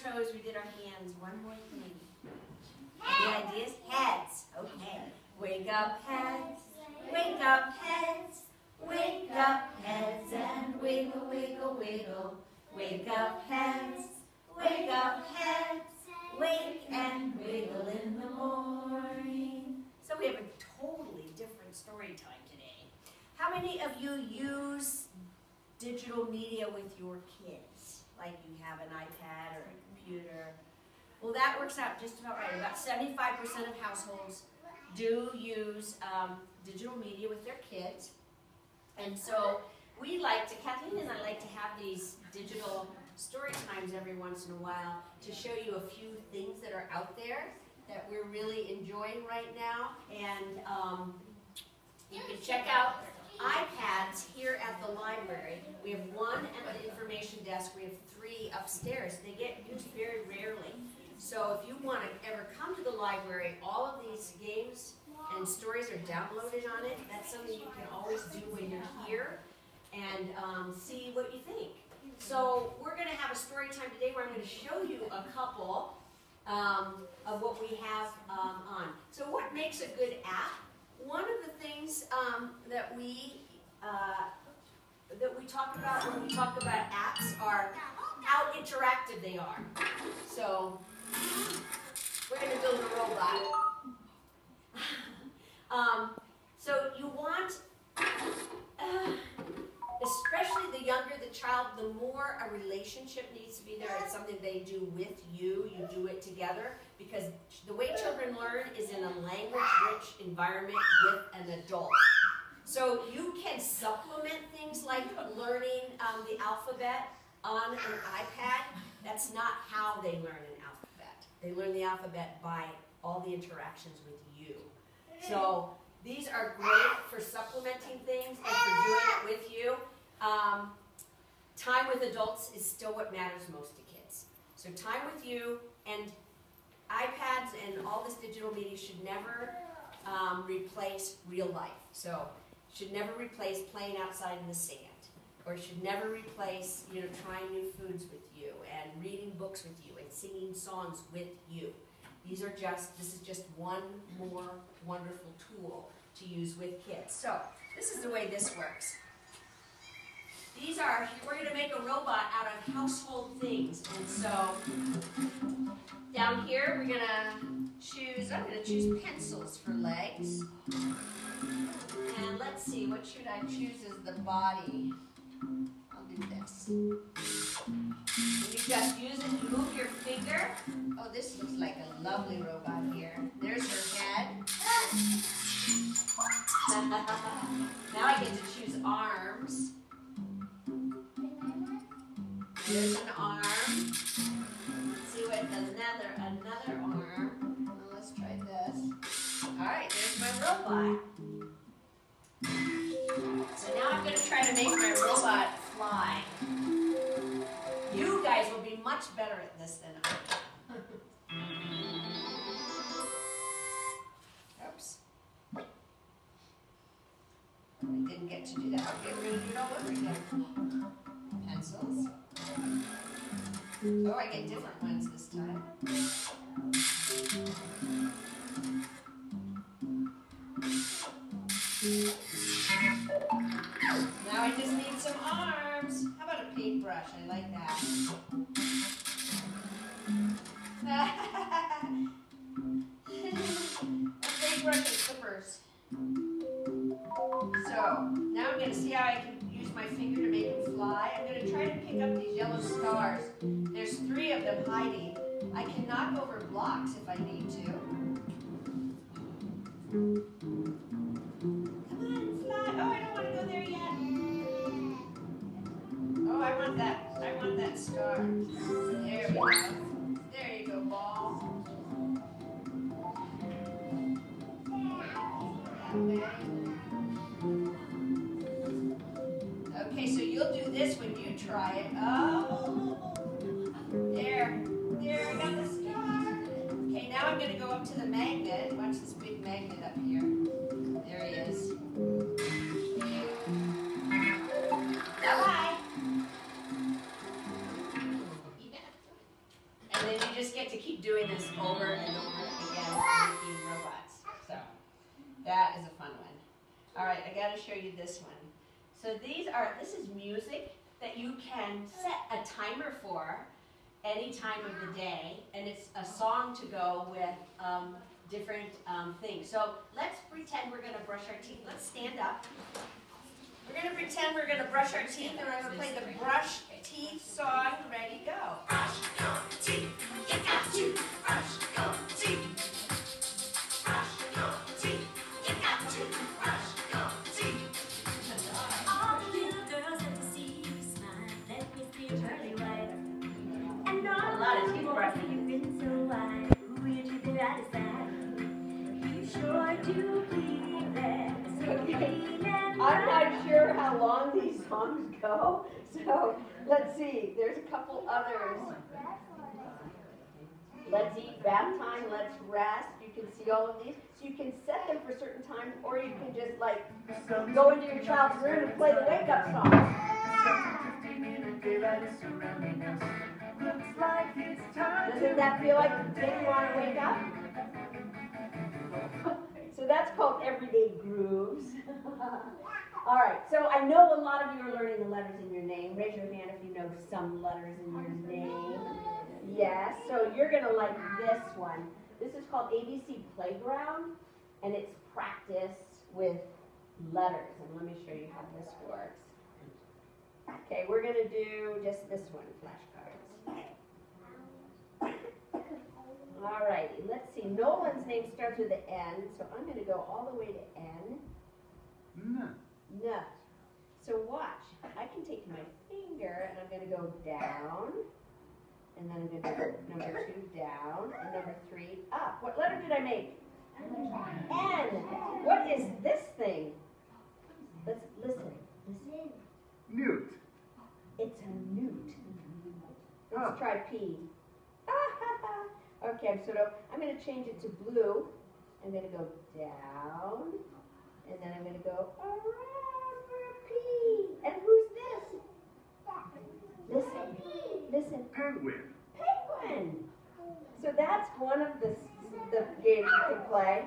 toes, we did our hands. One more thing. Any ideas? Heads. Okay. Wake up heads, wake up heads, wake up heads and wiggle, wiggle, wiggle. Wake up heads, wake up heads, wake and wiggle in the morning. So we have a totally different story time today. How many of you use digital media with your kids? Like you have an iPad or a computer? Well, that works out just about right. About 75% of households do use digital media with their kids. And so we like to, Kathleen and I like to have these digital story times every once in a while to show you a few things that are out there that we're really enjoying right now. And you can check out iPads here at the library. We have one at the information desk. We have 3 upstairs. They get used very rarely. So if you want to ever come to the library, all of these games and stories are downloaded on it. That's something you can always do when you're here and see what you think. So we're going to have a story time today where I'm going to show you a couple of what we have on. So what makes a good app? One of the things that we talk about when we talk about apps are how interactive they are. So we're going to build a robot. So you want, especially the younger the child, the more a relationship needs to be there. It's something they do with you. You do it together. Because the way children learn is in a language-rich environment with an adult. So you can supplement things like learning the alphabet on an iPad. That's not how they learn an alphabet. They learn the alphabet by all the interactions with you. So these are great for supplementing things and for doing it with you. Time with adults is still what matters most to kids. So time with you, and iPads and all this digital media should never replace real life. So should never replace playing outside in the sand, or should never replace, trying new foods with you and reading books with you and singing songs with you. This is just one more wonderful tool to use with kids. So this is the way this works. We're going to make a robot out of household things. And so down here I'm going to choose pencils for legs. And let's see, what should I choose as the body? I'll do this. And you just use it, you move your finger. Oh, this looks like a lovely robot here. There's her head. Now I get to choose arms. There's an arm. Let's see what another arm. Well, let's try this. All right, there's my robot. So now I'm going to try to make my robot fly. You guys will be much better at this than I am. Oops. I didn't get to do that. Okay, we're going to do it all over again. Pencils. Oh, I get different ones this time. Now I just need some arms. How about a paintbrush? I like that. A paintbrush and clippers. So now I'm going to see how I can use my finger to make him fly. I'm going to try to pick up these yellow stars. There's 3 of them hiding. I can knock over blocks if I need to. Come on, fly. Oh, I don't want to go there yet. Oh, I want that star. There we go. There you go, ball. Okay, so you'll do this when you try it. Oh, there, I got the star. Okay, now I'm going to go up to the magnet. Watch this big magnet up here. There he is. Bye-bye. keep doing this over and over again, making robots. So that is a fun one. All right, I got to show you this one. So this is music that you can set a timer for any time of the day, and it's a song to go with different things. So let's pretend we're going to brush our teeth. Let's stand up. We're going to pretend we're going to brush our teeth, and I'm going to play the brush teeth song. Ready, go. Brush your teeth. You got to brush your teeth. Brush your teeth. You got to brush your teeth. All the little girls that you see you smile, let me see your pearly white. And all a lot of teeth brushing. You've been so wide. Who you treat their eyes at? You sure do keep that. I'm not sure how long these songs go, so let's see. There's a couple others. Let's eat, bath time, let's rest. You can see all of these. So you can set them for certain times, or you can just like go into your child's room and play the wake-up song. Doesn't that feel like make you want to wake up? So that's called Everyday Grooves. All right, so I know a lot of you are learning the letters in your name. Raise your hand if you know some letters in your name. Yes, so you're going to like this one. This is called ABC Playground, and it's practice with letters. And let me show you how this works. Okay, we're going to do just this one, flashcards. All righty, let's see. Nolan's name starts with an N, so I'm going to go all the way to N. Nut. So watch. I can take my finger and I'm going to go down, and then I'm going to go number 2 down, and number 3 up. What letter did I make? N. What is this thing? Let's listen. Listen. Newt. It's a newt. Let's try P. Okay, so I'm going to change it to blue. I'm going to go down, and then I'm going to go around for a P. And who's this? Listen. Listen. Penguin. Penguin. So that's one of the games you can play.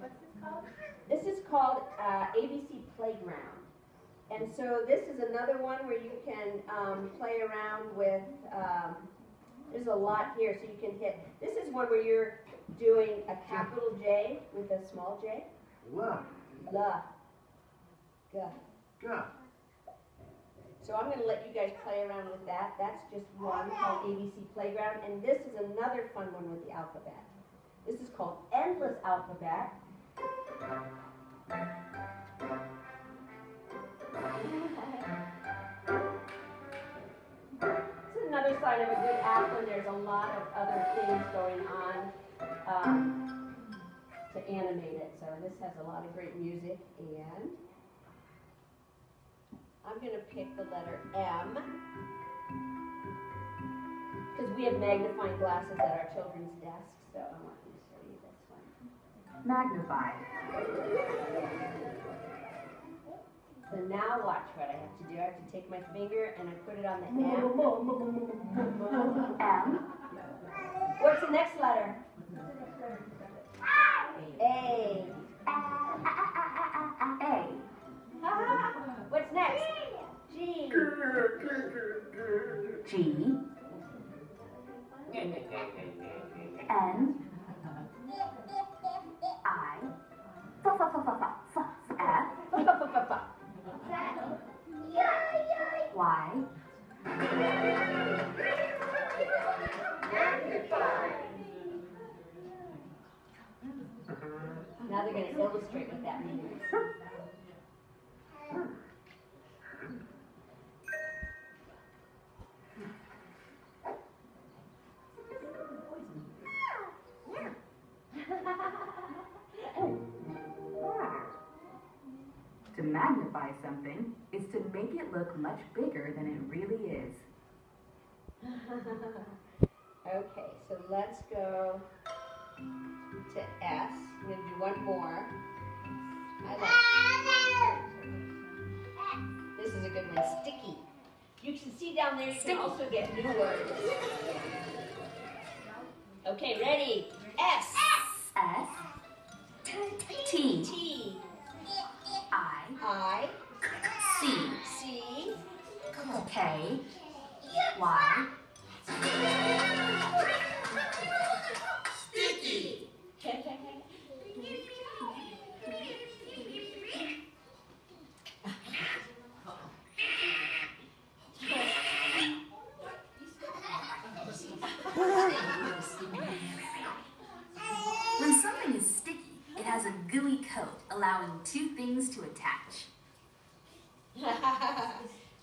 What's this called? This is called ABC Playground. And so this is another one where you can play around with, there's a lot here, so you can hit. This is one where you're doing a capital J with a small j. La. La. Ga. Ga. So I'm going to let you guys play around with that. That's just one called ABC Playground. And this is another fun one with the alphabet. This is called Endless Alphabet. This is another sign of a good app when there's a lot of other things going on to animate it. So this has a lot of great music, and I'm going to pick the letter M because we have magnifying glasses at our children's desks, so I want you to show you this one. Magnify. So now watch what I have to do. I have to take my finger and I put it on the M. M. What's the next letter? A. A. What's next? G. G. N. I. F. Y. Now they're going to illustrate what that means. To magnify something is to make it look much bigger than it really is. Okay, so let's go to S. I'm going to do one more. This is a good one, sticky. You can see down there, you can also get new words. Okay, ready? S. S. T. T. I. C. C. K. Y. Sticky. When something is sticky, it has a gooey coat, allowing two things to attach.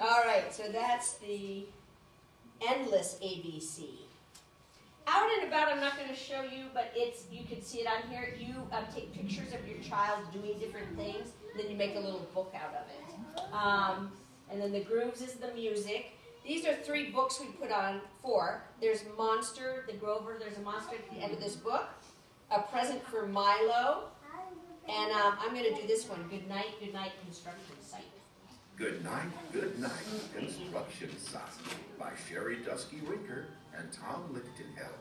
All right, so that's the endless ABC. Out and about, I'm not going to show you, but you can see it on here. You take pictures of your child doing different things, and then you make a little book out of it. And then the grooves is the music. These are 3 books we put on, 4. There's Monster, the Grover, there's a monster at the end of this book. A Present for Milo. And I'm going to do this one, Good Night, Construction Site. Good Night, Construction Site by Sherry Dusky Winker and Tom Lichtenheld.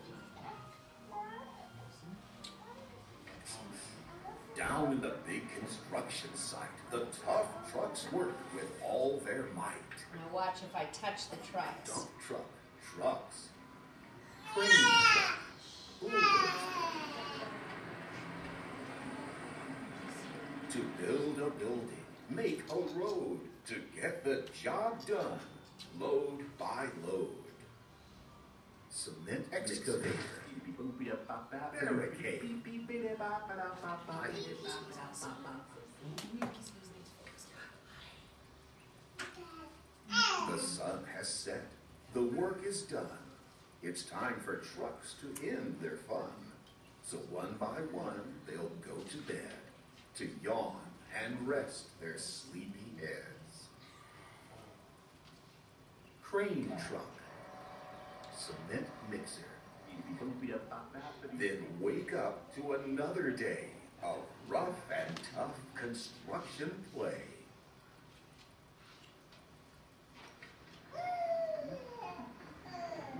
Down in the big construction site, the tough trucks work with all their might. Now watch if I touch the trucks. Dump truck, trucks, crane truck, bulldozers. To build a building, make a road, to get the job done, load by load. Cement excavator, barricade, the sun has set, the work is done. It's time for trucks to end their fun. So one by one, they'll go to bed, to yawn and rest their sleepy heads. Crane truck, cement mixer. Then wake up to another day of rough and tough construction play.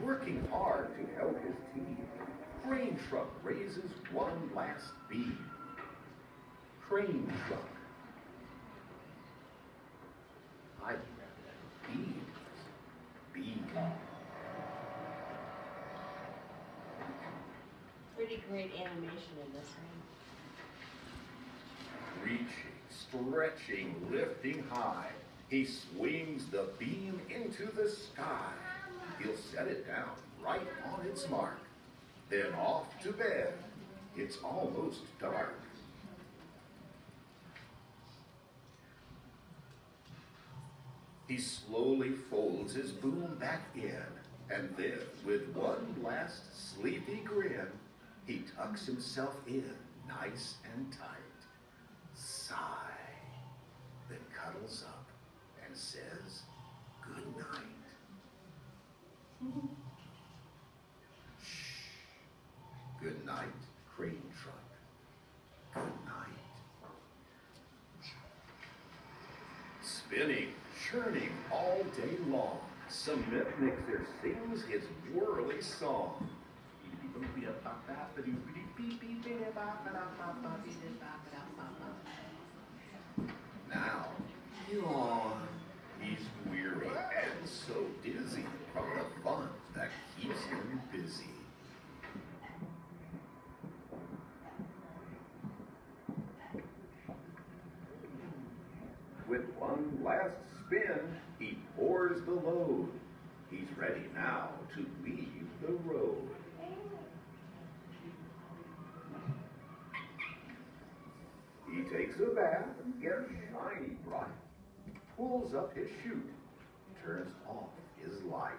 Working hard to help his team, crane truck raises one last beam. Crane truck. Beam. Pretty great animation in this one. Reaching, stretching, lifting high, he swings the beam into the sky. He'll set it down right on its mark, then off to bed. It's almost dark. He slowly folds his boom back in, and then, with one last sleepy grin, he tucks himself in nice and tight. Sigh, then cuddles up and says, good night. Shh. Good night, crane truck. Good night. Spinning, churning all day long, cement mixer sings his whirly song. Now, yawn. He's weary and so dizzy from the fun that keeps him busy. With one last spin, he pours the load. He's ready now to leave the road. He takes a bath, gets shiny bright, pulls up his chute, turns off his light.